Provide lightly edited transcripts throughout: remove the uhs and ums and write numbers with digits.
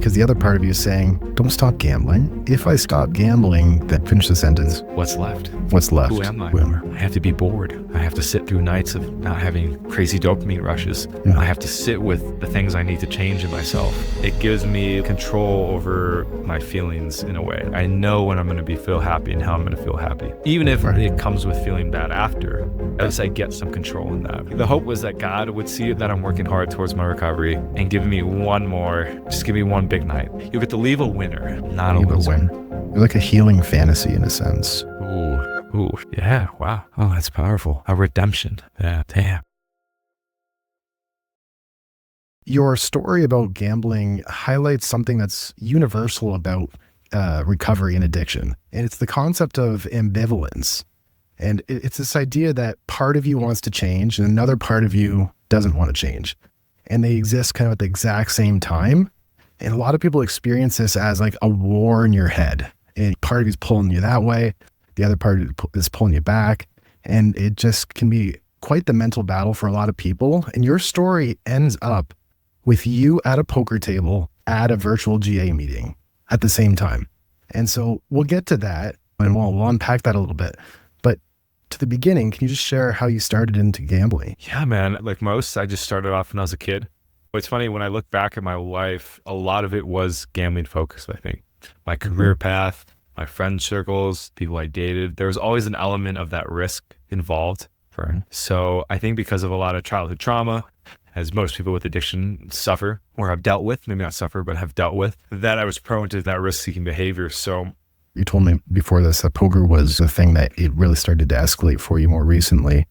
because the other part of you is saying, don't stop gambling. If I stop gambling, then finish the sentence. What's left? What's left? Who am I? I have to be bored. I have to sit through nights of not having crazy dopamine rushes. Yeah. I have to sit with the things I need to change in myself. It gives me control over my feelings in a way. I know when I'm going to feel happy and how I'm going to feel happy. Even if it comes with feeling bad after, at least I get some control in that. The hope was that God would see that I'm working hard towards my recovery and give me one more, just give me one big night. You'll get to leave a winner, not a loser. You're like a healing fantasy in a sense. Ooh, yeah, wow. Oh, that's powerful. A redemption. Yeah, damn. Your story about gambling highlights something that's universal about recovery and addiction. And it's the concept of ambivalence. And it's this idea that part of you wants to change and another part of you doesn't want to change. And they exist kind of at the exact same time. And a lot of people experience this as like a war in your head. And part of you is pulling you that way. The other part is pulling you back. And it just can be quite the mental battle for a lot of people. And your story ends up with you at a poker table at a virtual GA meeting at the same time. And so we'll get to that and we'll unpack that a little bit. But to the beginning, can you just share how you started into gambling? Yeah, man. Like most, I just started off when I was a kid. It's funny, when I look back at my life, a lot of it was gambling focused, I think. My career path, my friend circles, people I dated, there was always an element of that risk involved. Right. So I think because of a lot of childhood trauma, as most people with addiction suffer or have dealt with, maybe not suffer, but have dealt with, that I was prone to that risk-seeking behavior. So you told me before this that poker was the thing that it really started to escalate for you more recently.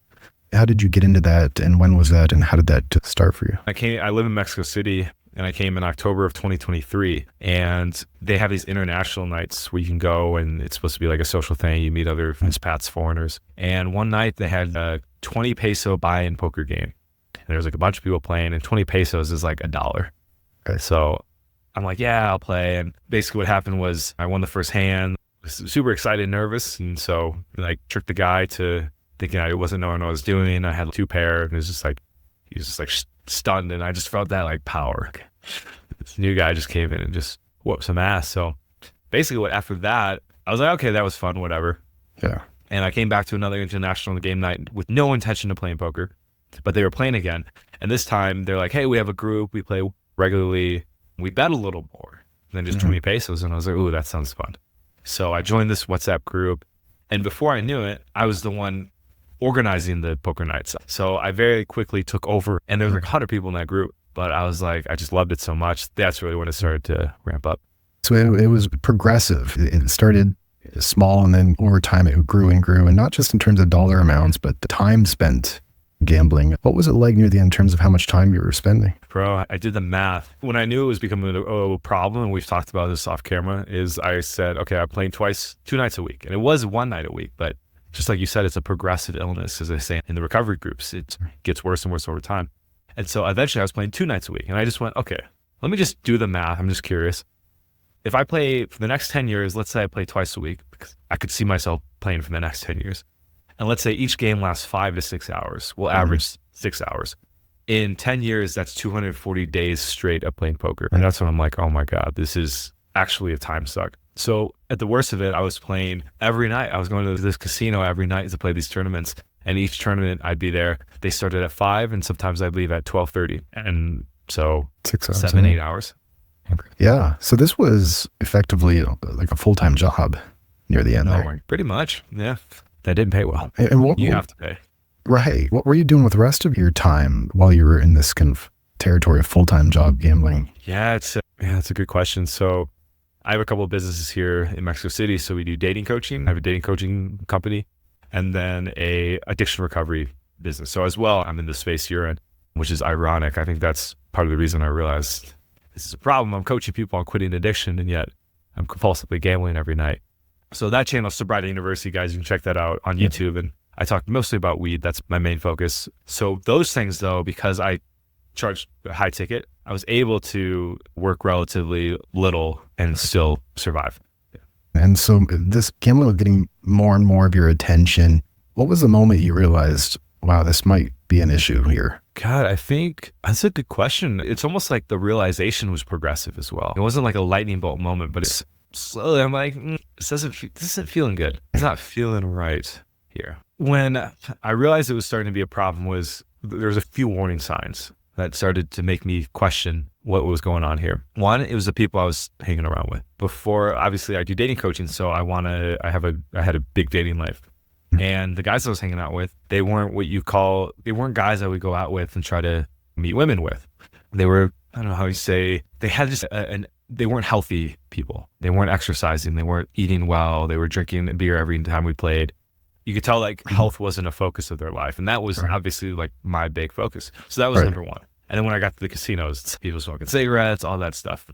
How did you get into that, and when was that, and how did that start for you? I live in Mexico City, and I came in October of 2023, and they have these international nights where you can go, and it's supposed to be like a social thing. You meet other expats, foreigners. And one night they had a 20 peso buy-in poker game. And there was like a bunch of people playing, and 20 pesos is like $1. Okay. So I'm like, yeah, I'll play. And basically what happened was I won the first hand, was super excited and nervous. And so like tricked the guy to thinking I wasn't knowing what I was doing. I had 2 pair, and it was just like, he was just like stunned, and I just felt that like power. This new guy just came in and just whooped some ass. So basically after that, I was like, okay, that was fun, whatever. Yeah. And I came back to another international game night with no intention of playing poker, but they were playing again. And this time they're like, hey, we have a group, we play regularly. We bet a little more than just 20 pesos. And I was like, ooh, that sounds fun. So I joined this WhatsApp group, and before I knew it, I was the one organizing the poker nights. So I very quickly took over, and there was like 100 people in that group, but I was like, I just loved it so much. That's really when it started to ramp up. So it was progressive. It started small, and then over time it grew and grew, and not just in terms of dollar amounts, but the time spent gambling. What was it like near the end in terms of how much time you were spending? Bro, I did the math. When I knew it was becoming a problem, and we've talked about this off camera, is I said, okay, I'm playing 2 nights a week. And it was 1 night a week, but just like you said, it's a progressive illness, as I say in the recovery groups. It gets worse and worse over time. And so eventually I was playing 2 nights a week, and I just went, okay, let me just do the math. I'm just curious. If I play for the next 10 years, let's say I play twice a week, because I could see myself playing for the next 10 years. And let's say each game lasts 5 to 6 hours. We'll average 6 hours. In 10 years, that's 240 days straight of playing poker. And that's when I'm like, oh my God, this is actually a time suck. So at the worst of it, I was playing every night. I was going to this casino every night to play these tournaments. And each tournament I'd be there. They started at 5, and sometimes I'd leave at 12:30. And so 6 hours, 7, 8 hours. Yeah. So this was effectively like a full-time job near the end there. Pretty much. Yeah. That didn't pay well. And what you have to pay. Right. What were you doing with the rest of your time while you were in this kind of territory of full-time job gambling? Yeah, it's a good question. So I have a couple of businesses here in Mexico City. So we do dating coaching. I have a dating coaching company, and then a addiction recovery business. So as well, I'm in the space you're in, which is ironic. I think that's part of the reason I realized this is a problem. I'm coaching people on quitting addiction, and yet I'm compulsively gambling every night. So that channel, Sobriety University, guys, you can check that out on YouTube. And I talk mostly about weed. That's my main focus. So those things, though, because I charged a high ticket, I was able to work relatively little and still survive. Yeah. And so this gambling was getting more and more of your attention. What was the moment you realized, wow, this might be an issue here? God, I think that's a good question. It's almost like the realization was progressive as well. It wasn't like a lightning bolt moment, but it's slowly, I'm like, this isn't feeling good. It's not feeling right here. When I realized it was starting to be a problem was there was a few warning signs that started to make me question what was going on here. One, it was the people I was hanging around with. Before, obviously I do dating coaching, so I had a big dating life. And the guys I was hanging out with, they weren't guys I would go out with and try to meet women with. They were, I don't know how you say, they had just they weren't healthy people. They weren't exercising. They weren't eating well. They were drinking beer every time we played. You could tell like health wasn't a focus of their life. And that was obviously like my big focus. So that was number one. And then when I got to the casinos, people smoking cigarettes, all that stuff.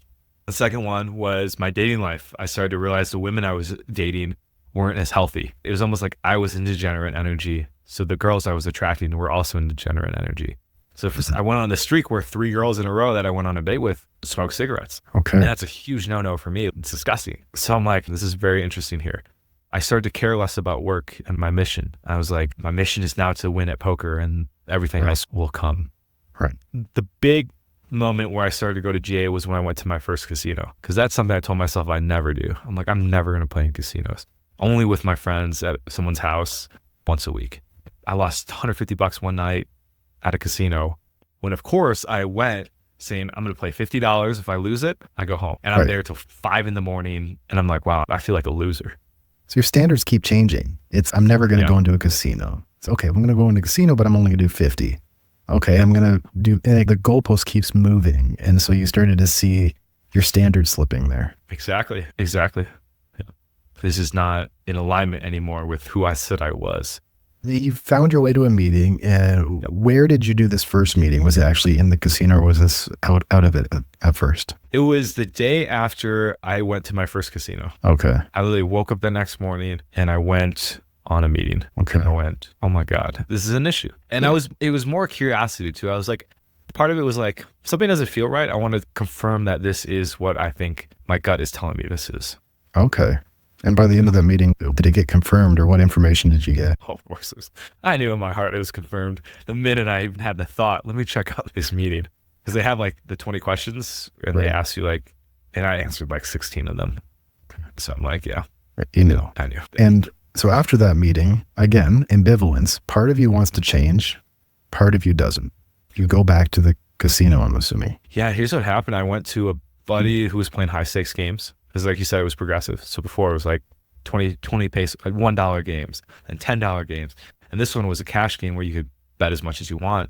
The second one was my dating life. I started to realize the women I was dating weren't as healthy. It was almost like I was in degenerate energy. So the girls I was attracting were also in degenerate energy. So I went on the streak where 3 girls in a row that I went on a date with smoked cigarettes. Okay. And that's a huge no-no for me. It's disgusting. So I'm like, this is very interesting here. I started to care less about work and my mission. I was like, my mission is now to win at poker and everything else will come. Right. The big moment where I started to go to GA was when I went to my first casino, because that's something I told myself I never do. I'm like, I'm never going to play in casinos. Only with my friends at someone's house once a week. I lost $150 one night at a casino when, of course, I went saying, I'm going to play $50. If I lose it, I go home. And I'm there till 5 a.m. and I'm like, wow, I feel like a loser. So your standards keep changing. I'm never going to go into a casino. It's okay, I'm going to go into a casino, but I'm only going to do 50. Okay, I'm going to do, and the goalpost keeps moving. And so you started to see your standards slipping there. Exactly. Yeah. This is not in alignment anymore with who I said I was. You found your way to a meeting, and where did you do this first meeting? Was it actually in the casino, or was this out of it at first? It was the day after I went to my first casino. Okay. I literally woke up the next morning and I went on a meeting. Okay. And I went, oh my God, this is an issue. And it was more curiosity too. I was like, part of it was like, something doesn't feel right. I want to confirm that this is what I think my gut is telling me this is. Okay. And by the end of the meeting, did it get confirmed, or what information did you get? Oh, of course. I knew in my heart it was confirmed the minute I had the thought, let me check out this meeting. Because they have like the 20 questions and they ask you like, and I answered like 16 of them. So I'm like, yeah. You knew. I knew. And so after that meeting, again, ambivalence, part of you wants to change, part of you doesn't. You go back to the casino, I'm assuming. Yeah, here's what happened. I went to a buddy who was playing high stakes games. Because like you said, it was progressive. So before it was like 20 pace, like $1 games and $10 games. And this one was a cash game where you could bet as much as you want.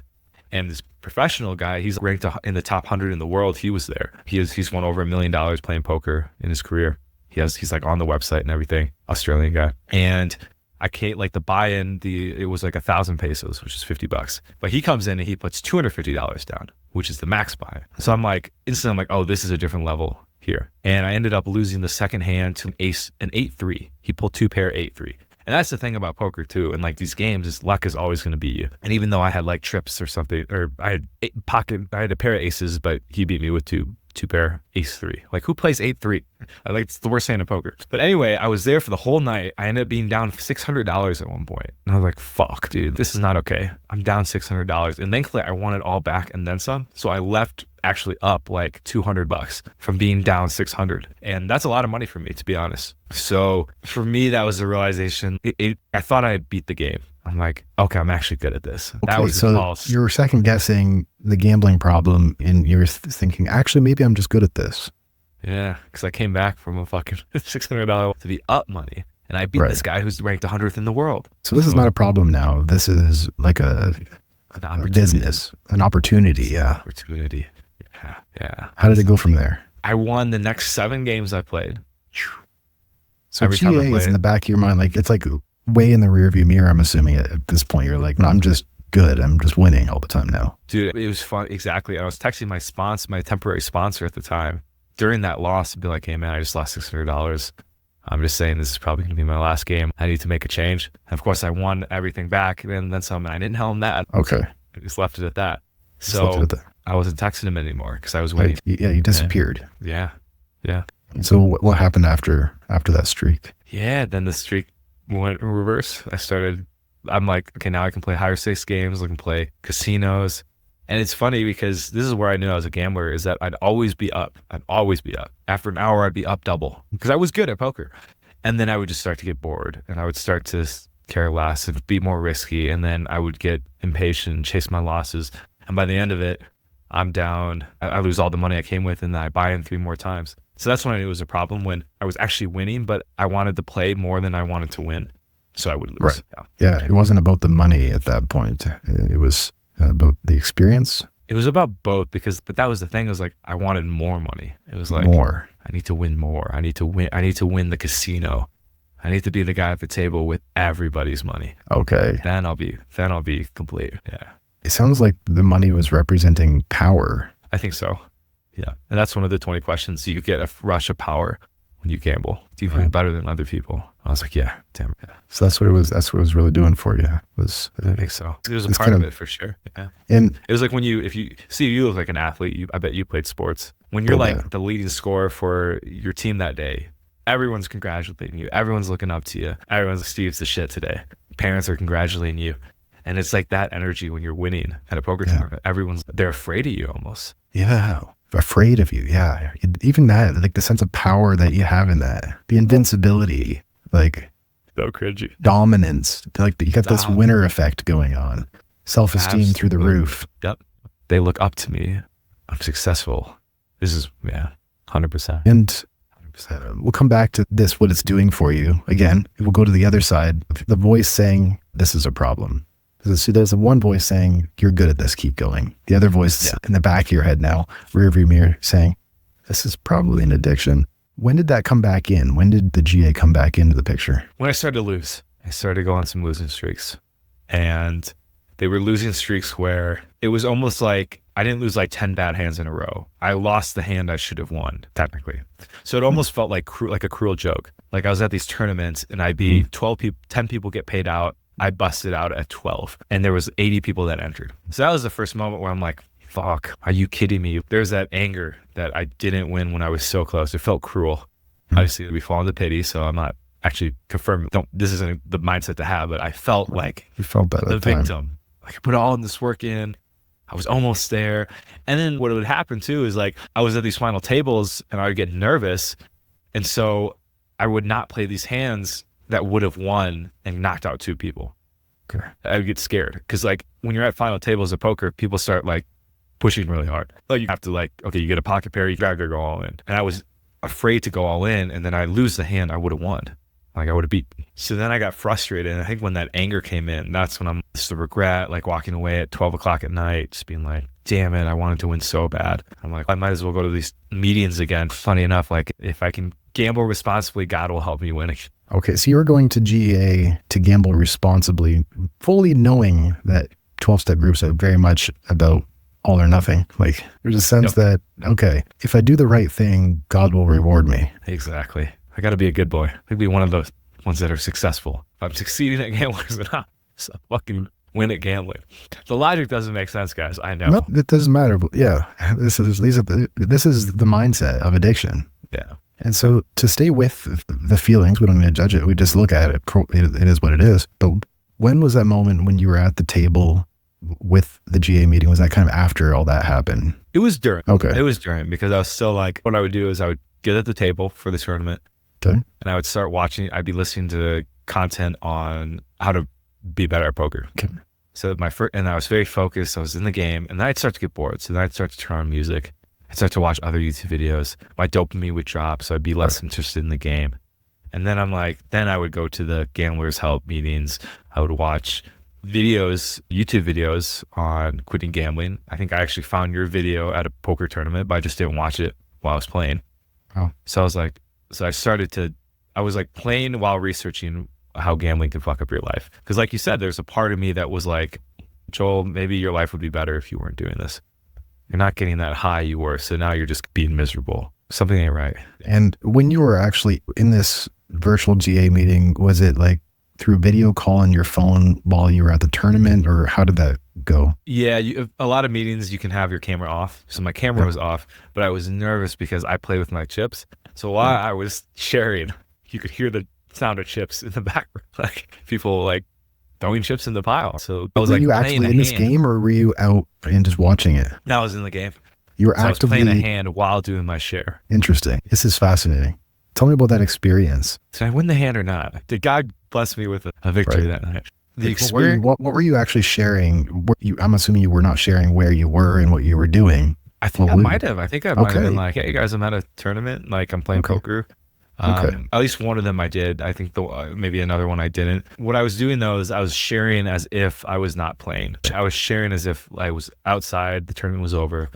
And this professional guy, he's ranked in the top 100 in the world. He was there. He's won over $1 million playing poker in his career. He's like on the website and everything, Australian guy. And I can't like the buy-in, it was like 1,000 pesos, which is $50. But he comes in and he puts $250 down, which is the max buy. So I'm like, instantly I'm like, oh, this is a different level here. And I ended up losing the second hand to an 8-3. He pulled 2-pair 8-3. And that's the thing about poker too. And like these games, is luck is always going to beat you. And even though I had like trips or something, or I had a pair of aces, but he beat me with two pair ace-3. Like who plays 8-3? It's the worst hand in poker. But anyway, I was there for the whole night. I ended up being down $600 at one point. And I was like, fuck, dude, this is not okay. I'm down $600. And thankfully I won it all back and then some. So I left actually up like $200 from being down 600. And that's a lot of money for me, to be honest. So for me, that was the realization. I thought I had beat the game. I'm like, okay, I'm actually good at this. Okay, that was so false. You were second guessing the gambling problem, and you were thinking, actually, maybe I'm just good at this. Yeah, because I came back from a fucking $600 to the up money. And I beat this guy who's ranked 100th in the world. So this is not a problem now. This is like a business, an opportunity. Yeah. Opportunity. Yeah. How did it go from there? I won the next 7 games I played. So GA is in the back of your mind, like it's like way in the rearview mirror, I'm assuming at this point. You're like, no, I'm just good. I'm just winning all the time now. Dude, it was fun. Exactly. I was texting my temporary sponsor at the time during that loss to be like, hey man, I just lost $600. I'm just saying this is probably going to be my last game. I need to make a change. And of course I won everything back and then some. I didn't tell him that. Okay. I just left it at that. So I wasn't texting him anymore because I was waiting. You disappeared. Yeah. So what happened after that streak? Yeah, then the streak went in reverse. I'm like, okay, now I can play higher stakes games. I can play casinos. And it's funny because this is where I knew I was a gambler, is that I'd always be up. I'd always be up. After an hour, I'd be up double because I was good at poker. And then I would just start to get bored and I would start to care less and be more risky. And then I would get impatient and chase my losses. And by the end of it, I'm down. I lose all the money I came with and then I buy in 3 more times. So that's when I knew it was a problem, when I was actually winning, but I wanted to play more than I wanted to win. So I would lose. Right. Yeah. It wasn't about the money at that point. It was about the experience. It was about both but that was the thing. It was like, I wanted more money. It was like, more. I need to win more. I need to win the casino. I need to be the guy at the table with everybody's money. Okay. Then I'll be complete. Yeah. It sounds like the money was representing power. I think so. Yeah. And that's one of the 20 questions. You get a rush of power when you gamble. Do you feel better than other people? I was like, yeah, damn. Yeah. So that's what it was. That's what it was really doing for you. I think so. It was a part of it for sure. Yeah. And it was like when you look like an athlete, I bet you played sports. When you're like the leading scorer for your team that day, everyone's congratulating you. Everyone's looking up to you. Everyone's like, Steve's the shit today. Parents are congratulating you. And it's like that energy when you're winning at a poker tournament. They're afraid of you almost. Yeah. Afraid of you. Yeah. Even that, like the sense of power that you have in that, the invincibility, like so cringy. Dominance. Like you got this winner effect going on. Self-esteem through the roof. Yep. They look up to me. I'm successful. This is, 100%. And we'll come back to this, what it's doing for you. Again, we'll go to the other side. The voice saying, this is a problem. There's one voice saying, you're good at this, keep going. The other voice in the back of your head now, rear view mirror, saying, this is probably an addiction. When did that come back in? When did the GA come back into the picture? When I started to lose. I started to go on some losing streaks. And they were losing streaks where it was almost like I didn't lose like 10 bad hands in a row. I lost the hand I should have won, technically. So it almost felt like a cruel joke. Like I was at these tournaments and I'd be 10 people get paid out. I busted out at 12 and there was 80 people that entered. So that was the first moment where I'm like, fuck, are you kidding me? There's that anger that I didn't win when I was so close. It felt cruel. Obviously we fall into pity. So I'm not actually confirming. This isn't the mindset to have, but I felt like you felt bad the victim. Like I put all in this work in. I was almost there. And then what would happen too is like, I was at these final tables and I would get nervous. And so I would not play these hands that would have won and knocked out 2 people. Okay. I would get scared because like when you're at final tables of poker, people start like pushing really hard. Like you have to like, okay, you get a pocket pair, you gotta go all in. And I was afraid to go all in and then I lose the hand I would have won. Like I would have beat. So then I got frustrated. And I think when that anger came in, that's when I'm just the regret, like walking away at 12 o'clock at night, just being like, damn it, I wanted to win so bad. I'm like, I might as well go to these meetings again. Funny enough, like if I can gamble responsibly, God will help me win. Okay, so you were going to GA to gamble responsibly, fully knowing that 12-step groups are very much about all or nothing. Like there's a sense that, okay, if I do the right thing, God will reward me. Exactly. I got to be a good boy. I think be one of those ones that are successsul. If I'm succeeding at gambling, then I'm fucking win at gambling. The logic doesn't make sense, guys. I know. No, it doesn't matter. But yeah, this is the mindset of addiction. Yeah. And so to stay with the feelings, we don't need to judge it. We just look at it. It is what it is. But when was that moment when you were at the table with the GA meeting? Was that kind of after all that happened? It was during. Okay. It was during because I was still like, what I would do is I would get at the table for the tournament. Okay. And I would start watching. I'd be listening to content on how to be better at poker. Okay. So and I was very focused. I was in the game and then I'd start to get bored. So then I'd start to turn on music. I'd start to watch other YouTube videos. My dopamine would drop, so I'd be less interested in the game. And then then I would go to the Gamblers Help meetings. I would watch videos, YouTube videos on quitting gambling. I think I actually found your video at a poker tournament, but I just didn't watch it while I was playing. Oh. So I was like, I was like playing while researching how gambling can fuck up your life. Because like you said, there's a part of me that was like, Joel, maybe your life would be better if you weren't doing this. You're not getting that high you were, so now you're just being miserable. Something ain't right. And when you were actually in this virtual GA meeting, was it like through video call on your phone while you were at the tournament, or how did that go? Yeah, a lot of meetings you can have your camera off. So my camera was off, but I was nervous because I play with my chips. So while I was sharing, you could hear the sound of chips in the background. Like people like throwing chips in the pile. So I was Were like you playing actually a in this hand. game, or were you out and just watching it? No, I was in the game. You were So I was actively playing a hand while doing my share. Interesting. This is fascinating. Tell me about that experience. Did I win the hand or not? Did God bless me with a victory that night? The Like, experience. what were you actually sharing? I'm assuming you were not sharing where you were and what you were doing. I think I might have. I think I might have been Okay. like, "Hey guys, I'm at a tournament. Like I'm playing Okay. poker." Okay. At least one of them I did. I think maybe another one I didn't. What I was doing though is I was sharing as if I was not playing. I was sharing as if I was outside. The tournament was over.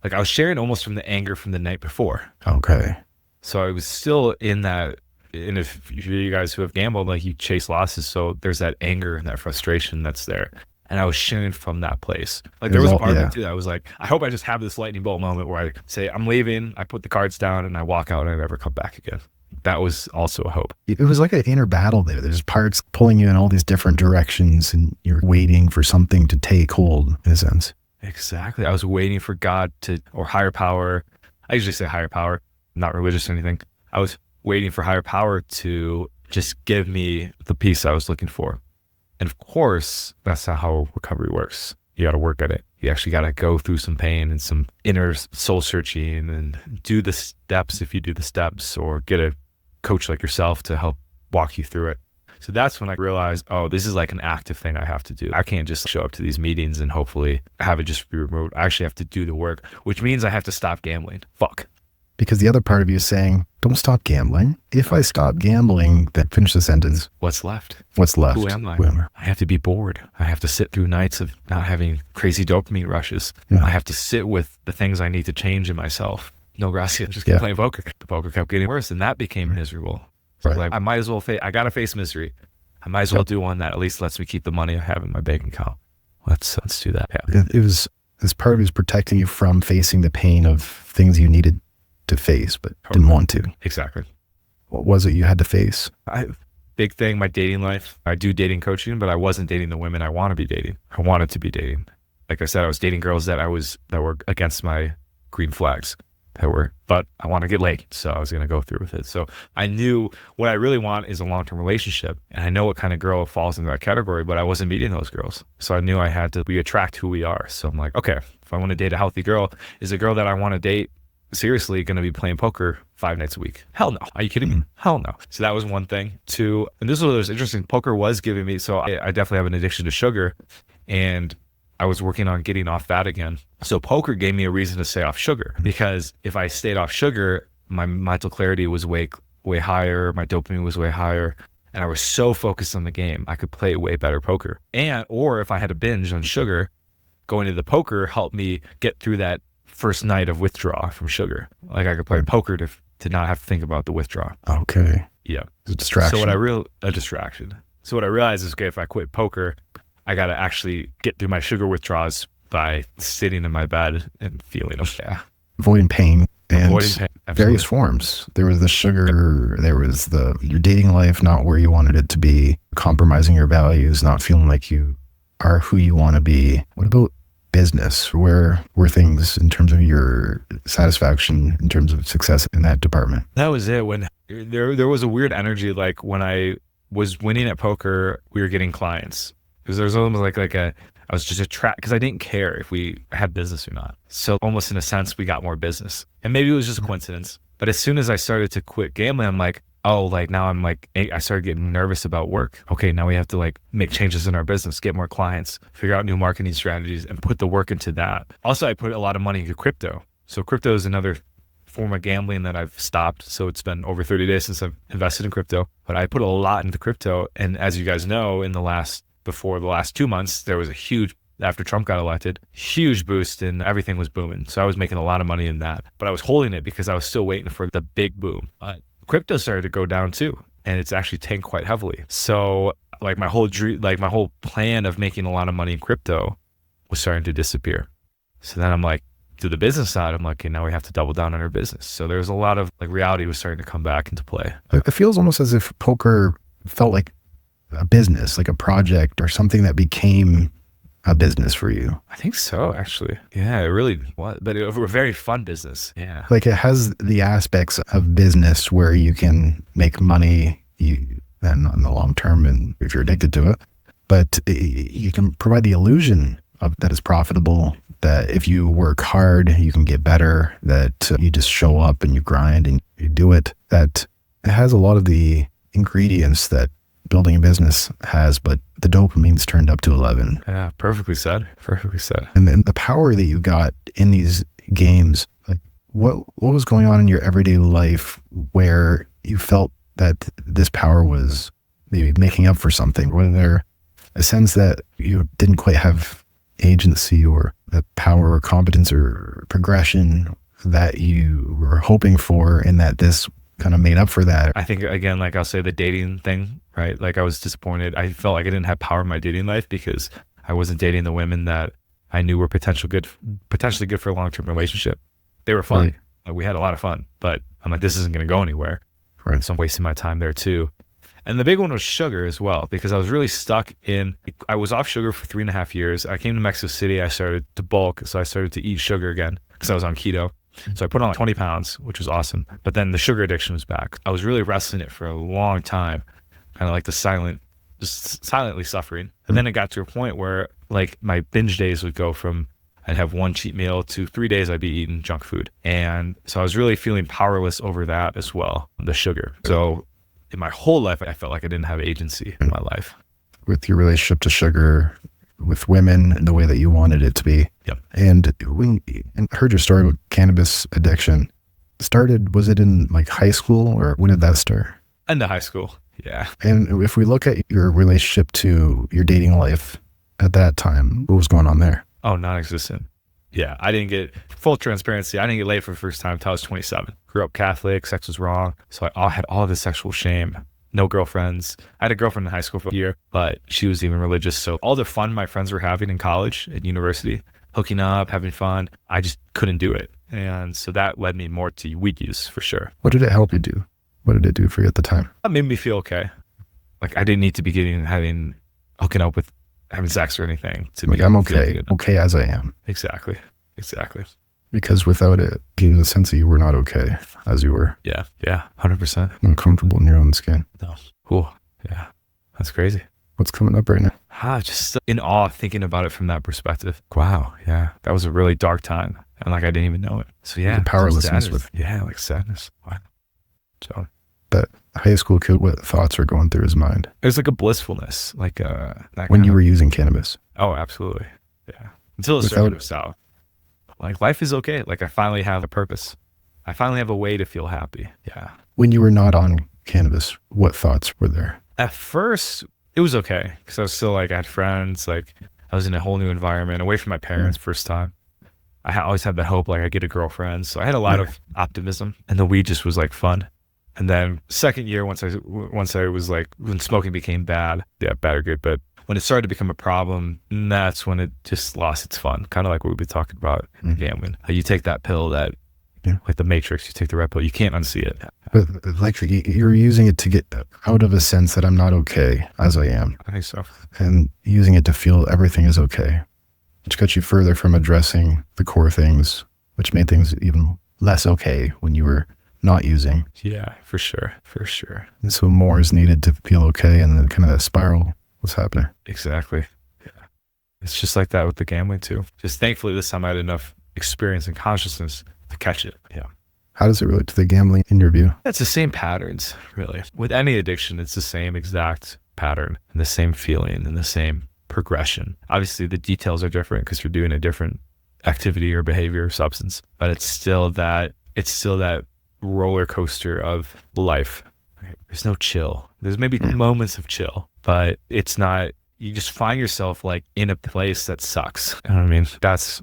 Like I was sharing almost from the anger from the night before. Okay. So I was still in that. And if you guys who have gambled, like you chase losses, so there's that anger and that frustration that's there. And I was sharing from that place. Like there was a part of me too that I was like, I hope I just have this lightning bolt moment where I say, I'm leaving, I put the cards down and I walk out and I never come back again. That was also a hope. It was like an inner battle there. There's parts pulling you in all these different directions and you're waiting for something to take hold in a sense. Exactly. I was waiting for God or higher power. I usually say higher power, not religious or anything. I was waiting for higher power to just give me the peace I was looking for. And of course, that's not how recovery works. You got to work at it. You actually got to go through some pain and some inner soul searching and do the steps if you do the steps, or get a coach like yourself to help walk you through it. So that's when I realized, oh, this is like an active thing I have to do. I can't just show up to these meetings and hopefully have it just be removed. I actually have to do the work, which means I have to stop gambling. Fuck. Because the other part of you is saying, don't stop gambling. If I stop gambling, then finish the sentence. What's left? What's left? Who am I? I have to be bored. I have to sit through nights of not having crazy dopamine rushes. Yeah. I have to sit with the things I need to change in myself. No gracias. Just keep playing poker. The poker kept getting worse, and that became miserable. So like, I might as well I gotta face misery. I might as well do one that at least lets me keep the money I have in my bank account. Let's do that. Yeah. It was, this part of it was protecting you from facing the pain of things you needed to face, but didn't want to. Exactly. What was it you had to face? Big thing, my dating life. I do dating coaching, but I wasn't dating the women I want to be dating. I wanted to be dating. Like I said, I was dating girls that were against my green flags. But I want to get laid, so I was going to go through with it. So I knew what I really want is a long-term relationship, and I know what kind of girl falls into that category, but I wasn't meeting those girls. So I knew I had to attract who we are. So I'm like, okay, if I want to date a healthy girl, is a girl that I want to date seriously going to be playing poker 5 nights a week? Hell no. Are you kidding me? Hell no. So that was one thing. Two, and this was interesting, poker was giving me, so I definitely have an addiction to sugar, and I was working on getting off that again. So poker gave me a reason to stay off sugar, because if I stayed off sugar, my mental clarity was way higher, my dopamine was way higher, and I was so focused on the game, I could play way better poker. Or if I had a binge on sugar, going to the poker helped me get through that first night of withdrawal from sugar. Like I could play poker to not have to think about the withdrawal. Okay. Yeah. It's a distraction. So a distraction. So what I realized is, okay, if I quit poker, I got to actually get through my sugar withdrawals by sitting in my bed and feeling them. Yeah. Avoiding pain and Absolutely. various forms. There was the sugar, there was your dating life, not where you wanted it to be, compromising your values, not feeling like you are who you want to be. What about business? Where were things in terms of your satisfaction, in terms of success in that department? That was it. When there was a weird energy, like when I was winning at poker, we were getting clients. Because there was almost I was just attracted, because I didn't care if we had business or not. So almost in a sense, we got more business. And maybe it was just a coincidence. But as soon as I started to quit gambling, I'm like, oh, like now I'm like, I started getting nervous about work. Okay, now we have to like make changes in our business, get more clients, figure out new marketing strategies, and put the work into that. Also, I put a lot of money into crypto. So crypto is another form of gambling that I've stopped. So it's been over 30 days since I've invested in crypto. But I put a lot into crypto. And as you guys know, before the last 2 months, there was a huge, after Trump got elected, huge boost and everything was booming. So I was making a lot of money in that, but I was holding it because I was still waiting for the big boom. Crypto started to go down too, and it's actually tanked quite heavily. So like my whole plan of making a lot of money in crypto was starting to disappear. So then I'm like, to the business side, I'm like, okay, now we have to double down on our business. So there's a lot of like reality was starting to come back into play. It feels almost as if poker felt like a business, like a project or something that became a business for you. I think so, actually. Yeah, it really was. But it was a very fun business. Yeah. Like it has the aspects of business where you can make money and in the long term, and if you're addicted to it. but you can provide the illusion of that is profitable, that if you work hard, you can get better, that you just show up and you grind and you do it, that it has a lot of the ingredients that building a business has, but the dopamine's turned up to 11. Yeah, perfectly said. Perfectly said. And then the power that you got in these games, like what was going on in your everyday life where you felt that this power was maybe making up for something? Was there a sense that you didn't quite have agency or the power or competence or progression that you were hoping for, and that this kind of made up for that? I think, again, like I'll say the dating thing, right? Like I was disappointed. I felt like I didn't have power in my dating life because I wasn't dating the women that I knew were potentially good for a long-term relationship. They were fun. Right. Like we had a lot of fun, but I'm like, this isn't going to go anywhere. Right. So I'm wasting my time there too. And the big one was sugar as well, because I was really stuck in, I was off sugar for 3.5 years. I came to Mexico City. I started to bulk. So I started to eat sugar again because I was on keto. So I put on like 20 pounds, which was awesome. But then the sugar addiction was back. I was really wrestling it for a long time, kind of like just silently suffering. And then it got to a point where like my binge days would go from, I'd have one cheat meal to 3 days I'd be eating junk food. And so I was really feeling powerless over that as well, the sugar. So in my whole life, I felt like I didn't have agency in my life. With your relationship to sugar, with women, and the way that you wanted it to be. Yep. And I heard your story about cannabis addiction. Was it in like high school, or when did that start? Into high school. Yeah. And if we look at your relationship to your dating life at that time, what was going on there? Oh, non-existent. Yeah. I didn't get, full transparency, I didn't get laid for the first time until I was 27. Grew up Catholic, sex was wrong. So I had all this sexual shame. No girlfriends. I had a girlfriend in high school for a year, but she was even religious. So all the fun my friends were having in college and university, hooking up, having fun, I just couldn't do it. And so that led me more to weed use for sure. What did it help you do? What did it do for you at the time? It made me feel okay. Like I didn't need to be hooking up with, having sex or anything. Like I'm okay. Okay as I am. Exactly. Because without it, gave the sense that you were not okay as you were. Yeah. 100%. Uncomfortable in your own skin. No. Cool. Yeah. That's crazy. What's coming up right now? Just in awe thinking about it from that perspective. Wow. Yeah. That was a really dark time. And like I didn't even know it. So yeah. The powerlessness with. Yeah. Like sadness. Wow. So that high school kid, what thoughts are going through his mind? There's like a blissfulness, like when you were using cannabis. Oh, absolutely. Yeah. Until it started to south. Like life is okay. Like I finally have a purpose. I finally have a way to feel happy. Yeah. When you were not on cannabis, what thoughts were there? At first, it was okay because I was still like, I had friends, like I was in a whole new environment, away from my parents first time. I always had the hope like I get a girlfriend. So I had a lot of optimism, and the weed just was like fun. And then second year, once I was like, when smoking became bad, bad or good, but when it started to become a problem, that's when it just lost its fun. Kind of like what we've been talking about in gambling. How you take that pill that, like the Matrix, you take the red pill, you can't unsee it. But like you're using it to get out of a sense that I'm not okay as I am. I think so. And using it to feel everything is okay, which got you further from addressing the core things, which made things even less okay when you were not using. Yeah, for sure. And so more is needed to feel okay, and then kind of that spiral was happening. Exactly. Yeah. It's just like that with the gambling too. Just thankfully this time I had enough experience and consciousness to catch it. Yeah. How does it relate to the gambling in your view? It's the same patterns, really. With any addiction, it's the same exact pattern and the same feeling and the same progression. Obviously the details are different because you're doing a different activity or behavior or substance, but it's still that roller coaster of life. There's no chill. There's maybe moments of chill, but it's not, you just find yourself like in a place that sucks. You know what I mean? That's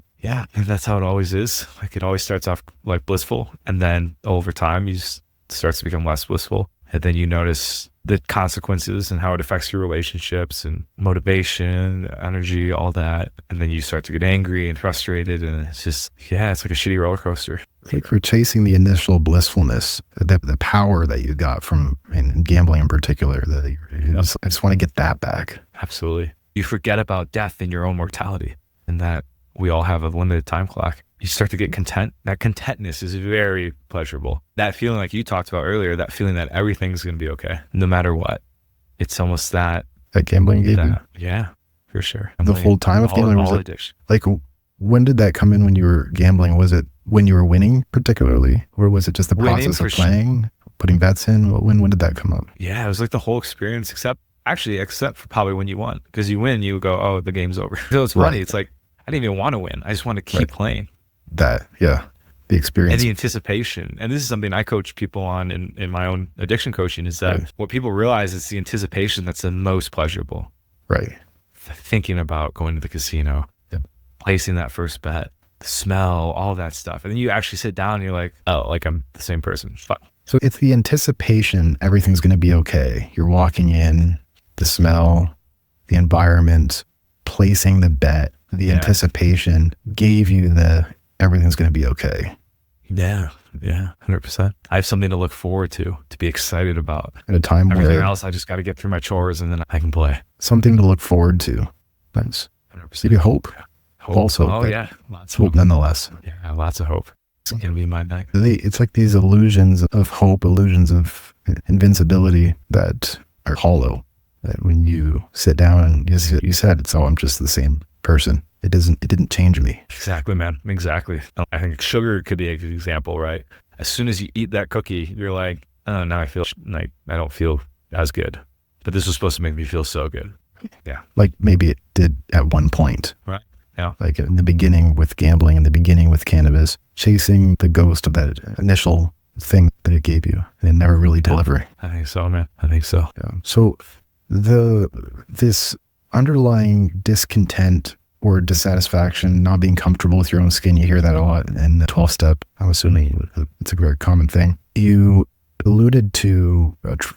how it always is. Like it always starts off like blissful, and then over time you just starts to become less blissful. And then you notice the consequences and how it affects your relationships and motivation, energy, all that. And then you start to get angry and frustrated, and it's just, it's like a shitty roller coaster. Like we're chasing the initial blissfulness, the power that you got from in gambling in particular. I just want to get that back. Absolutely. You forget about death and your own mortality, and that we all have a limited time clock. You start to get content. That contentness is very pleasurable. That feeling like you talked about earlier, that feeling that everything's going to be okay, no matter what. It's almost that that gambling gave you? Yeah, for sure. The whole time of gambling? All addiction. Like, when did that come in when you were gambling? Was it when you were winning particularly? Or was it just the process of playing, putting bets in? When did that come up? Yeah, it was like the whole experience, except for probably when you won. Because you win, you go, oh, the game's over. So it's funny. It's like, I didn't even want to win. I just want to keep playing. The experience. And the anticipation. And this is something I coach people on in my own addiction coaching, is that what people realize is the anticipation that's the most pleasurable. Right. Thinking about going to the casino, placing that first bet, the smell, all that stuff. And then you actually sit down and you're like, oh, like I'm the same person. Fuck. So it's the anticipation, everything's going to be okay. You're walking in, the smell, the environment, placing the bet, the anticipation gave you the everything's going to be okay. Yeah, 100%. I have something to look forward to be excited about. At a time Everything where else, I just got to get through my chores and then I can play. Something to look forward to. That's 100%. maybe hope. Also, oh yeah, lots of hope nonetheless. Yeah, lots of hope. It's gonna be my night. It's like these illusions of hope, illusions of invincibility that are hollow. That when you sit down and you said, it's, oh, I'm just the same person. It didn't change me. Exactly, man. Exactly. I think sugar could be a good example, right? As soon as you eat that cookie, you're like, oh, now I feel like I don't feel as good. But this was supposed to make me feel so good. Yeah. Like maybe it did at one point. Right. Yeah. Like in the beginning with gambling, in the beginning with cannabis, chasing the ghost of that initial thing that it gave you and never really delivering. I think so, man. I think so. Yeah. So this underlying discontent or dissatisfaction, not being comfortable with your own skin, you hear that a lot in the 12-step. I'm assuming it's a very common thing. You alluded to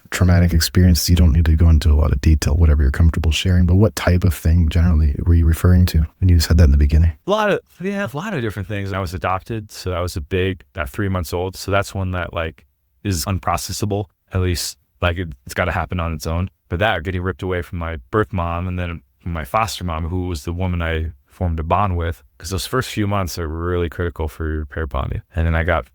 traumatic experiences. You don't need to go into a lot of detail, whatever you're comfortable sharing, but what type of thing generally were you referring to when you said that in the beginning? A lot of different things. I was adopted, so that was at 3 months old. So that's one that like is unprocessable, at least like it's got to happen on its own. But that, getting ripped away from my birth mom and then from my foster mom, who was the woman I formed a bond with, because those first few months are really critical for your pair bonding. And then I got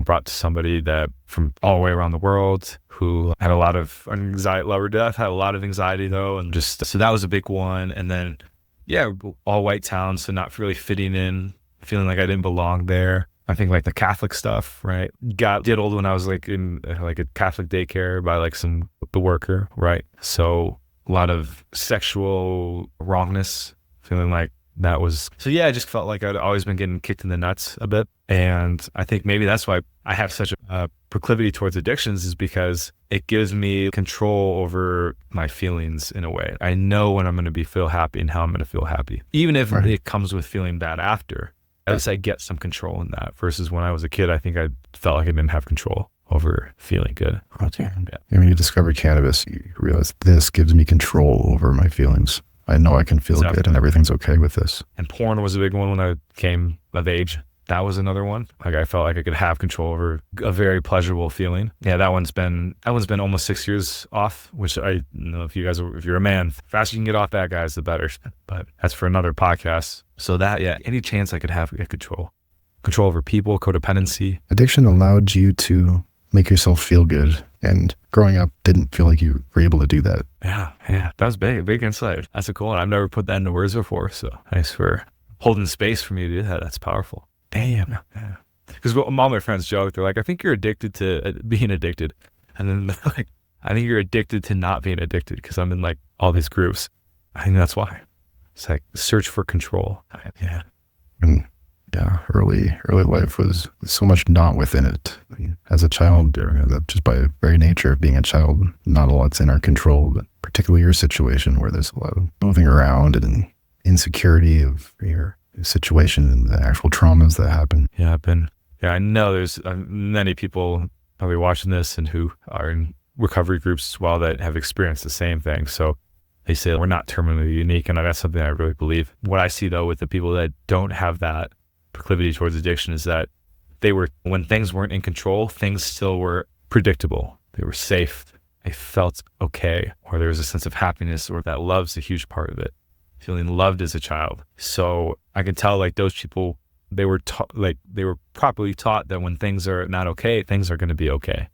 brought to somebody that from all the way around the world who had a lot of anxiety, love or death, had a lot of anxiety though. And so that was a big one. And then, all white town. So not really fitting in, feeling like I didn't belong there. I think like the Catholic stuff, right? Did old when I was like in like a Catholic daycare by like the worker, right? So a lot of sexual wrongness, feeling like that was, I just felt like I'd always been getting kicked in the nuts a bit. And I think maybe that's why I have such a proclivity towards addictions, is because it gives me control over my feelings in a way. I know when I'm going to feel happy and how I'm going to feel happy, even if it comes with feeling bad after. At least I get some control in that, versus when I was a kid, I think I felt like I didn't have control over feeling good. And when you discovered cannabis, you realized this gives me control over my feelings. I know I can feel good and everything's okay with this. And porn was a big one when I came of age. That was another one. Like I felt like I could have control over a very pleasurable feeling. Yeah, that one's been almost 6 years off, which I know if you're a man, the faster you can get off that, guys, the better. But that's for another podcast. So that, any chance I could have control over people, codependency. Addiction allowed you to make yourself feel good. And growing up, didn't feel like you were able to do that. Yeah. That was big insight. That's a cool one. I've never put that into words before. So thanks for holding space for me to do that. That's powerful. Damn. Yeah. Because all my friends joke, they're like, I think you're addicted to being addicted. And then they're like, I think you're addicted to not being addicted, because I'm in like all these groups. I think that's why. It's like search for control. Yeah. And early life was so much not within it. As a child, just by very nature of being a child, not a lot's in our control, but particularly your situation where there's a lot of moving around and insecurity of your situation and the actual traumas that happen. I know there's many people probably watching this and who are in recovery groups as well that have experienced the same thing. So they say we're not terminally unique, and that's something I really believe. What I see though with the people that don't have that proclivity towards addiction is that when things weren't in control, things still were predictable. They were safe. They felt okay, or there was a sense of happiness, or that love's a huge part of it. Feeling loved as a child. So I can tell like those people, they were properly taught that when things are not okay, things are going to be okay.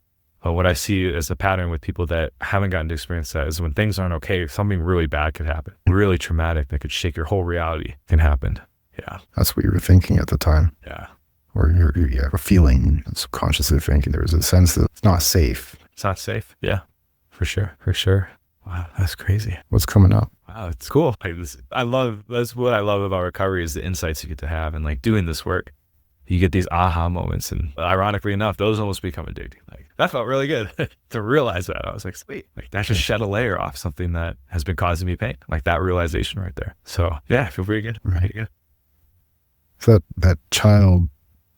But what I see as a pattern with people that haven't gotten to experience that is when things aren't okay, something really bad could happen. Really traumatic that could shake your whole reality can happen. Yeah. That's what you were thinking at the time. Yeah. Or you're feeling, subconsciously thinking there was a sense that it's not safe. It's not safe. Yeah. For sure. For sure. Wow. That's crazy. What's coming up? Wow. It's cool. Like this, that's what I love about recovery is the insights you get to have and like doing this work. You get these aha moments, and ironically enough, those almost become addicting. Like that felt really good to realize that. I was like, sweet, like that just shed a layer off something that has been causing me pain. Like that realization right there. So yeah, I feel pretty good. Right. Pretty good. So that child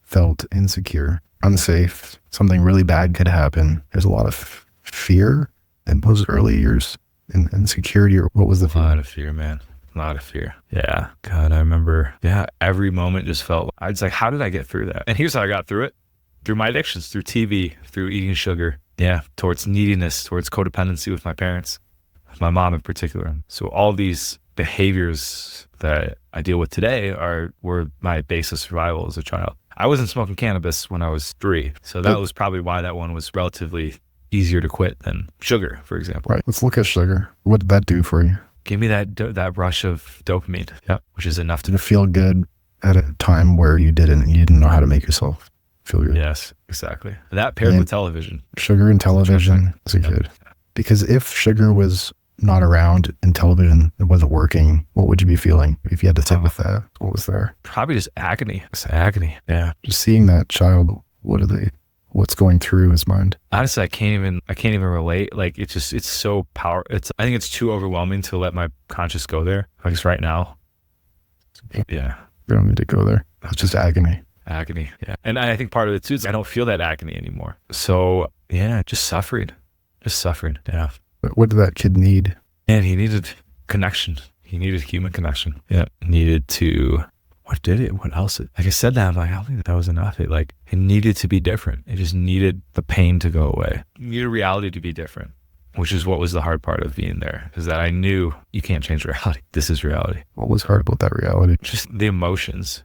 felt insecure, unsafe. Something really bad could happen. There's a lot of fear in those early years, and insecurity. Or what was the fear? A lot of fear, man. A lot of fear. Yeah. God, I remember. Yeah. Every moment just felt, I was like, how did I get through that? And here's how I got through it. Through my addictions, through TV, through eating sugar. Yeah. Towards neediness, towards codependency with my parents, my mom in particular. So all these behaviors that I deal with today were my base of survival as a child. I wasn't smoking cannabis when I was 3. So that was probably why that one was relatively easier to quit than sugar, for example. Right. Let's look at sugar. What did that do for you? Give me that rush of dopamine, which is enough to feel good at a time where you didn't know how to make yourself feel good. Yes, exactly. That paired with television. Sugar and television is good. Because if sugar was not around and television wasn't working, what would you be feeling if you had to sit with that? What was there? Probably just agony. It's agony. Yeah. Just seeing that child, what's going through his mind? Honestly, I can't even relate. Like it's so I think it's too overwhelming to let my conscious go there. Like it's right now. Yeah. You don't need to go there. It's just agony. Agony. Yeah. And I think part of it too is I don't feel that agony anymore. So yeah, just suffering. Yeah. But what did that kid need? And he needed connection. He needed human connection. Yeah. Needed to, what else? Like I said that, I'm like, I don't think that was enough. It needed to be different. It just needed the pain to go away. It needed reality to be different, which is what was the hard part of being there, is that I knew you can't change reality. This is reality. What was hard about that reality? Just the emotions,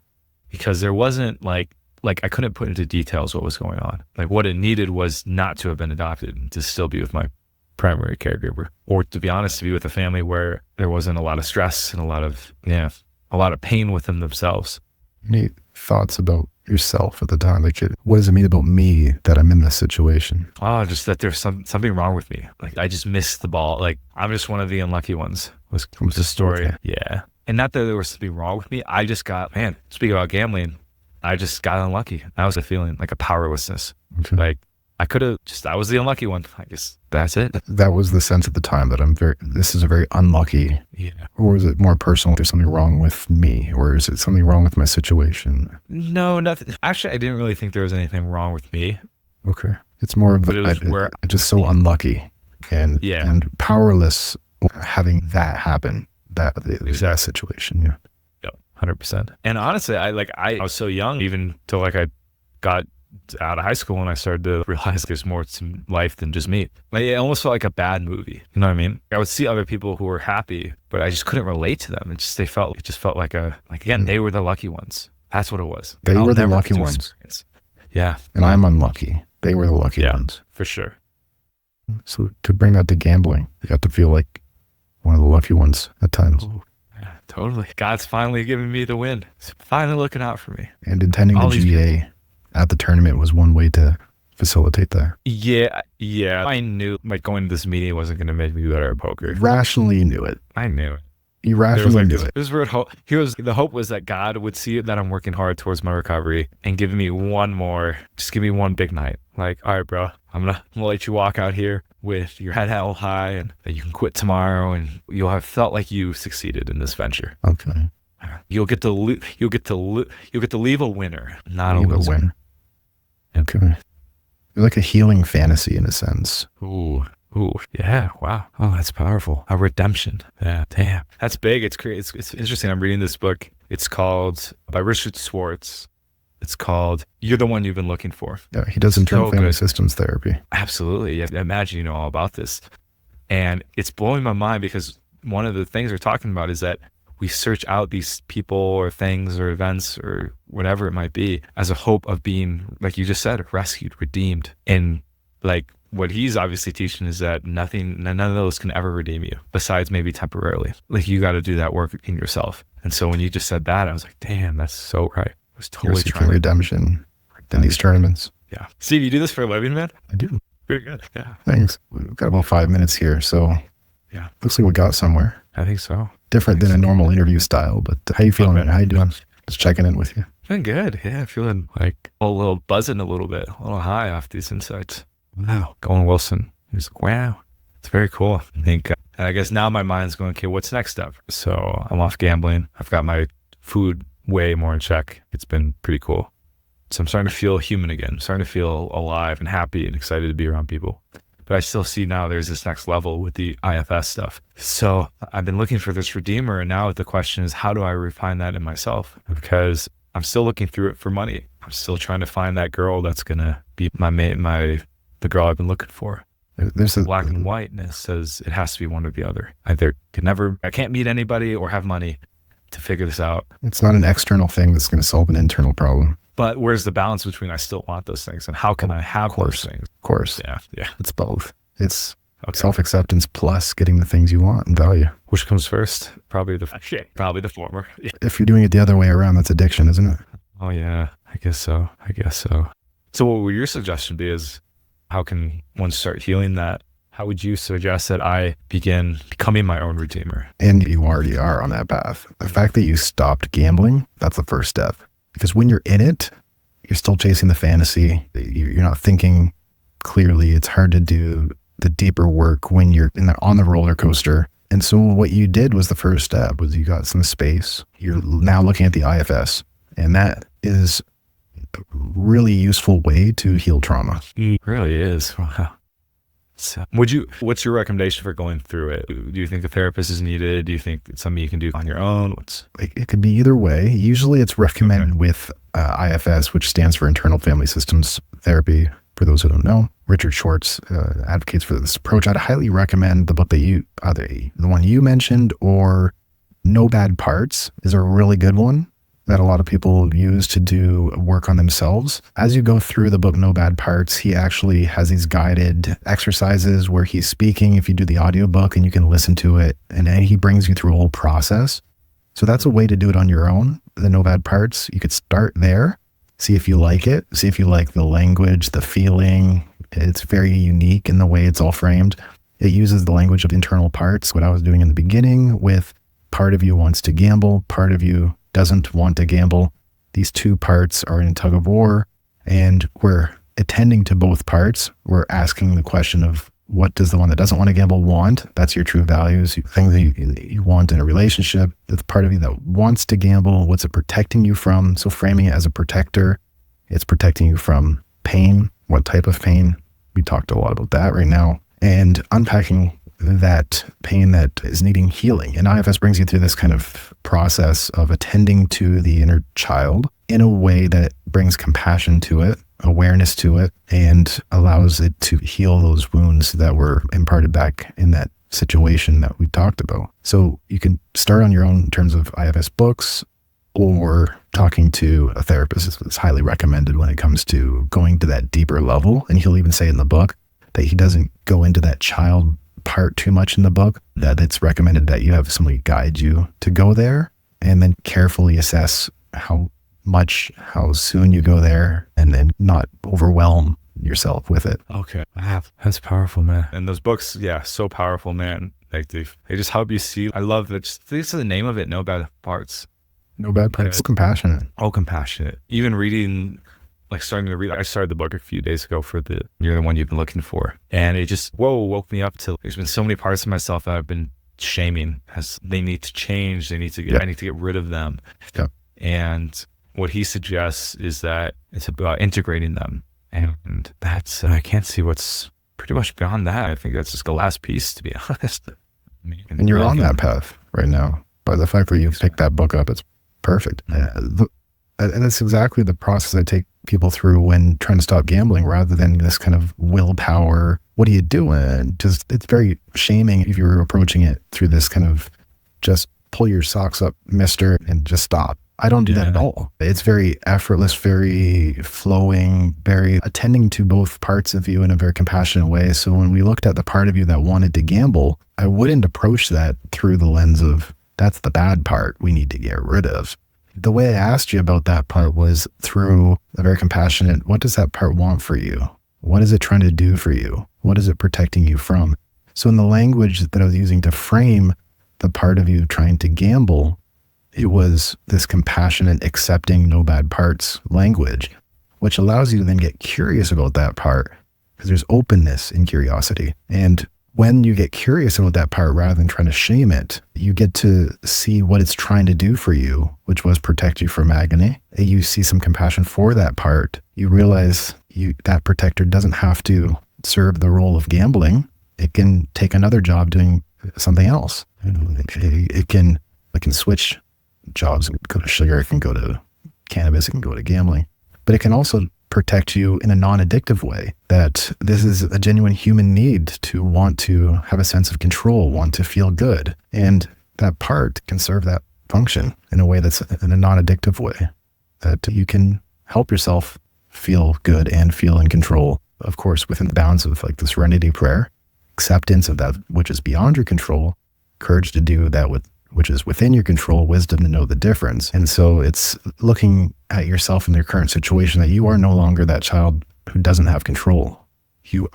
because there wasn't like I couldn't put into details what was going on. Like what it needed was not to have been adopted, to still be with my primary caregiver, or to be honest, to be with a family where there wasn't a lot of stress and a lot of pain within themselves. Any thoughts about yourself at the time? Like, what does it mean about me that I'm in this situation? Oh, just that there's something wrong with me. Like I just missed the ball. Like I'm just one of the unlucky ones was the story. Okay. Yeah. And not that there was something wrong with me. I just got, speaking about gambling, I just got unlucky. That was a feeling, like a powerlessness. Okay. Like I was the unlucky one. I guess that's it. That was the sense at the time that this is a very unlucky. Yeah. Or is it more personal? There's something wrong with me, or is it something wrong with my situation? No, nothing. Actually, I didn't really think there was anything wrong with me. Okay. It's more of I'm just so unlucky and powerless having that happen, that situation. Yeah. Yep. 100%. And honestly, I was so young, even till I got out of high school, and I started to realize there's more to life than just me. Like it almost felt like a bad movie. You know what I mean? I would see other people who were happy, but I just couldn't relate to them. It just felt like they were the lucky ones. That's what it was. They were the lucky ones. Yeah. And I'm unlucky. They were the lucky ones. For sure. So to bring that to gambling, you have to feel like one of the lucky ones at times. Ooh. Yeah, totally. God's finally giving me the win. He's finally looking out for me. And attending the GA at the tournament was one way to facilitate that. Yeah. I knew going to this meeting wasn't going to make me better at poker. Rationally, you knew it. I knew it. You rationally knew it. This weird hope. The hope was that God would see that I'm working hard towards my recovery and give me just give me one big night. Like, all right, bro, I'm gonna let you walk out here with your head held high, and that you can quit tomorrow, and you'll have felt like you succeeded in this venture. Okay. You'll get to leave a winner, not a loser. Okay. You're like a healing fantasy in a sense. Ooh, yeah, wow. Oh, that's powerful. A redemption. Yeah, damn. That's big. It's interesting. I'm reading this book. It's called, by Richard Schwartz. It's called You're the One You've Been Looking For. Yeah, he does internal family systems therapy. Absolutely. Yeah, imagine you know all about this. And it's blowing my mind because one of the things they're talking about is that we search out these people or things or events or whatever it might be as a hope of being, like you just said, rescued, redeemed. And like what he's obviously teaching is that none of those can ever redeem you, besides maybe temporarily. Like, you got to do that work in yourself. And so when you just said that, I was like, damn, that's so right. I was totally You're seeking trying redemption in these tournaments. Yeah. Steve, you do this for a living, man? I do. Very good. Yeah. Thanks. We've got about 5 minutes here, so yeah, looks like we got somewhere. I think so. Different than a normal interview style, but how you feeling? Okay. How you doing? Just checking in with you. Been good. Yeah, feeling like a little buzzing a little bit, a little high off these insights. Wow. Going Wilson. He's like, wow, it's very cool. I think, and I guess now my mind's going, okay, what's next step? So I'm off gambling. I've got my food way more in check. It's been pretty cool. So I'm starting to feel human again. I'm starting to feel alive and happy and excited to be around people. But I still see now there's this next level with the IFS stuff. So I've been looking for this redeemer. And now the question is, how do I refine that in myself? Because I'm still looking through it for money. I'm still trying to find that girl that's going to be the girl I've been looking for. There's a black and whiteness says it has to be one or the other. I can't meet anybody or have money to figure this out. It's not an external thing that's going to solve an internal problem. But where's the balance between I still want those things and how can I have those things? Of course. Yeah. It's both. It's self-acceptance plus getting the things you want and value. Which comes first? Probably the former. Yeah. If you're doing it the other way around, that's addiction, isn't it? Oh yeah, I guess so. So what would your suggestion be is how can one start healing that? How would you suggest that I begin becoming my own redeemer? And you already are on that path. The fact that you stopped gambling, that's the first step. Because when you're in it, you're still chasing the fantasy. You're not thinking clearly. It's hard to do the deeper work when you're on the roller coaster. And so what you did was the first step was you got some space. You're now looking at the IFS. And that is a really useful way to heal trauma. It really is. Wow. So, what's your recommendation for going through it? Do you think a therapist is needed? Do you think it's something you can do on your own? It could be either way. Usually it's recommended with IFS, which stands for Internal Family Systems Therapy. For those who don't know, Richard Schwartz advocates for this approach. I'd highly recommend the book that the one you mentioned, or No Bad Parts is a really good one that a lot of people use to do work on themselves. As you go through the book, No Bad Parts, he actually has these guided exercises where he's speaking if you do the audiobook and you can listen to it. And he brings you through a whole process. So that's a way to do it on your own. The No Bad Parts, you could start there, see if you like it, see if you like the language, the feeling. It's very unique in the way it's all framed. It uses the language of internal parts, what I was doing in the beginning with part of you wants to gamble, part of you doesn't want to gamble. These two parts are in a tug of war, and we're attending to both parts. We're asking the question of what does the one that doesn't want to gamble want? That's your true values, things that you want in a relationship. That's part of you that wants to gamble. What's it protecting you from? So framing it as a protector, it's protecting you from pain. What type of pain? We talked a lot about that right now. And unpacking that pain that is needing healing. And IFS brings you through this kind of process of attending to the inner child in a way that brings compassion to it, awareness to it, and allows it to heal those wounds that were imparted back in that situation that we talked about. So you can start on your own in terms of IFS books, or talking to a therapist is highly recommended when it comes to going to that deeper level. And he'll even say in the book that he doesn't go into that child part too much in the book, that it's recommended that you have somebody guide you to go there and then carefully assess how soon you go there, and then not overwhelm yourself with it. Okay. Wow. That's powerful, man. And those books, so powerful, man. Like they just help you see. I love that. This is the name of it. No Bad Parts. No Bad Parts. Compassionate. Oh, compassionate. Even reading, starting to read. I started the book a few days ago for you're the one you've been looking for. And it just, woke me up to, there's been so many parts of myself that I've been shaming as they need to change. I need to get rid of them. Yeah. And what he suggests is that it's about integrating them. And that's, I can't see what's pretty much beyond that. I think that's just the last piece, to be honest. And you're on that path right now. By the fact that you picked that book up, it's perfect. And that's exactly the process I take people through when trying to stop gambling, rather than this kind of willpower. What are you doing? Just, it's very shaming if you're approaching it through this kind of just pull your socks up, mister, and just stop. I don't do that at Yeah. all. It's very effortless, very flowing, very attending to both parts of you in a very compassionate way. So when we looked at the part of you that wanted to gamble, I wouldn't approach that through the lens of that's the bad part we need to get rid of. The way I asked you about that part was through a very compassionate, what does that part want for you? What is it trying to do for you? What is it protecting you from? So in the language that I was using to frame the part of you trying to gamble, it was this compassionate, accepting no bad parts language, which allows you to then get curious about that part because there's openness in curiosity. And when you get curious about that part rather than trying to shame it, you get to see what it's trying to do for you, which was protect you from agony. You see some compassion for that part. You realize that protector doesn't have to serve the role of gambling. It can take another job doing something else. It can switch jobs. It can go to sugar, it can go to cannabis, it can go to gambling. But it can also protect you in a non-addictive way, that this is a genuine human need to want to have a sense of control, want to feel good. And that part can serve that function in a way that's in a non-addictive way, that you can help yourself feel good and feel in control, of course, within the bounds of like the serenity prayer, acceptance of that which is beyond your control, courage to do that which is within your control, wisdom to know the difference. And so it's looking at yourself in your current situation that you are no longer that child who doesn't have control. You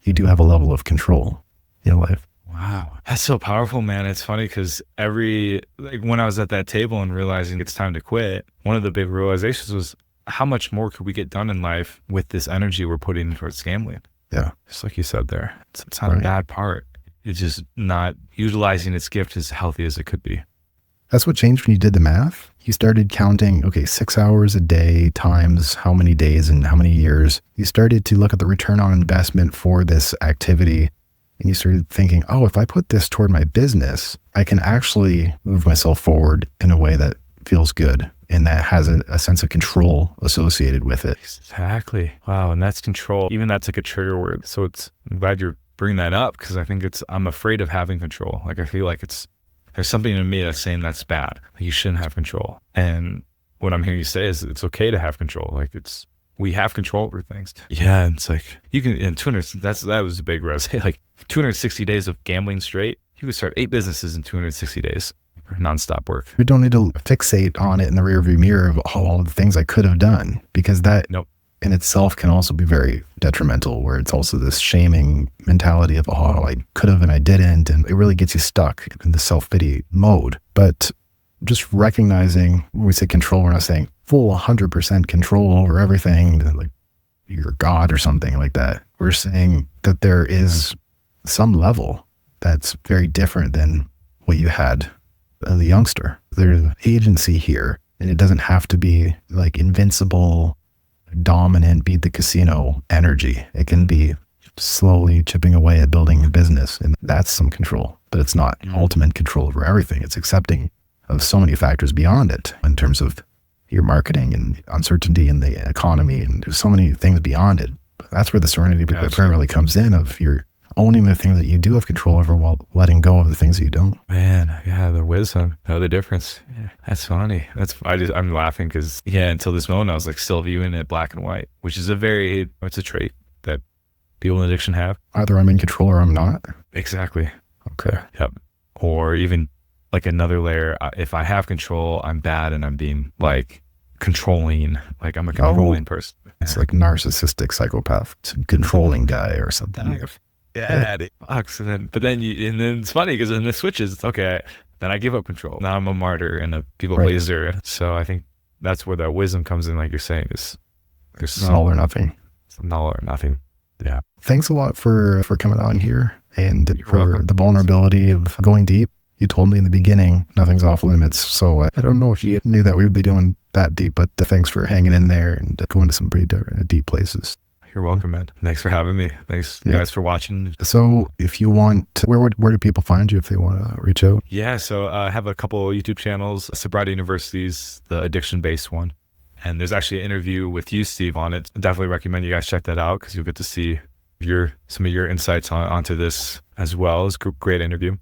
do have a level of control in life. Wow. That's so powerful, man. It's funny because when I was at that table and realizing it's time to quit, one of the big realizations was how much more could we get done in life with this energy we're putting towards gambling? Yeah. Just like you said there, it's not a bad part. It's just not utilizing its gift as healthy as it could be. That's what changed when you did the math. You started counting, 6 hours a day times how many days and how many years. You started to look at the return on investment for this activity. And you started thinking, if I put this toward my business, I can actually move myself forward in a way that feels good and that has a sense of control associated with it. Exactly. Wow. And that's control. Even that's like a trigger word. So I'm glad you're bringing that up because I think I'm afraid of having control. Like I feel like there's something in me that's saying that's bad. Like you shouldn't have control. And what I'm hearing you say is it's okay to have control. Like we have control over things. Yeah. And it's like you can, in 200, that was a big rose. Like 260 days of gambling straight, you could start 8 businesses in 260 days. Nonstop work. We don't need to fixate on it in the rearview mirror of all of the things I could have done, because that in itself can also be very detrimental, where it's also this shaming mentality of, I could have and I didn't. And it really gets you stuck in the self-pity mode. But just recognizing when we say control, we're not saying full 100% control over everything, like you're God or something like that. We're saying that there is some level that's very different than what you had as a youngster. There's agency here, and it doesn't have to be like invincible, dominant, beat the casino energy. It can be slowly chipping away at building a business, and that's some control, but it's not ultimate control over everything. It's accepting of so many factors beyond it in terms of your marketing and uncertainty in the economy, and there's so many things beyond it. But that's where the serenity prayer really comes in, of you're owning the thing that you do have control over while letting go of the things that you don't. Man, yeah, the wisdom, know the difference. Yeah, that's funny. I'm laughing because until this moment I was like still viewing it black and white, which is it's a trait that people in addiction have. Either I'm in control or I'm not. Exactly. Okay. Yep. Or even like another layer, if I have control, I'm bad and I'm being like controlling, like I'm a controlling person. It's like narcissistic psychopath, controlling guy or something. Yeah, it fucks. But then it's funny because then the switches, it's okay. Then I give up control. Now I'm a martyr and a people pleaser. So I think that's where that wisdom comes in, like you're saying, is there's all or nothing. All or nothing. Yeah. Thanks a lot for coming on here and for the vulnerability of going deep. You told me in the beginning, nothing's off limits. So I don't know if you knew that we would be doing that deep, but thanks for hanging in there and going to some pretty deep places. You're welcome, man. Thanks for having me. Thanks guys for watching. So if you want, where do people find you if they want to reach out? Yeah, so I have a couple YouTube channels. Sobriety University's the addiction-based one. And there's actually an interview with you, Steve, on it. I definitely recommend you guys check that out because you'll get to see some of your insights onto this as well. It's a great interview.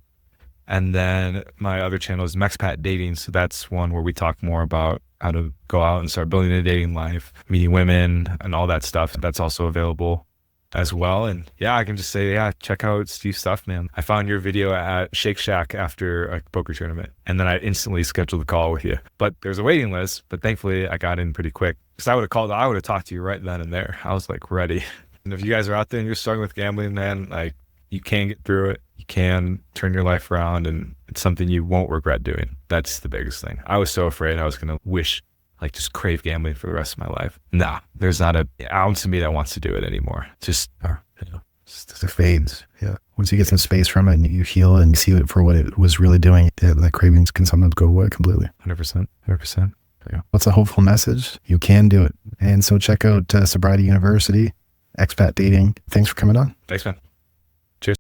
And then my other channel is Mexpat Dating. So that's one where we talk more about how to go out and start building a dating life, meeting women and all that stuff. That's also available as well. And yeah, I can just say, yeah, check out Steve's stuff, man. I found your video at Shake Shack after a poker tournament, and then I instantly scheduled a call with you. But there's a waiting list, but thankfully I got in pretty quick, because I would have talked to you right then and there. I was like ready. And if you guys are out there and you're struggling with gambling, man, like, you can get through it. You can turn your life around, and it's something you won't regret doing. That's the biggest thing. I was so afraid I was going to wish, like, just crave gambling for the rest of my life. Nah, there's not an ounce of me that wants to do it anymore. Just, it fades. Yeah. Once you get some space from it and you heal and see it for what it was really doing, the cravings can sometimes go away completely. 100%. 100%. Yeah. What's a hopeful message? You can do it. And so check out Sobriety University, Expat Dating. Thanks for coming on. Thanks, man.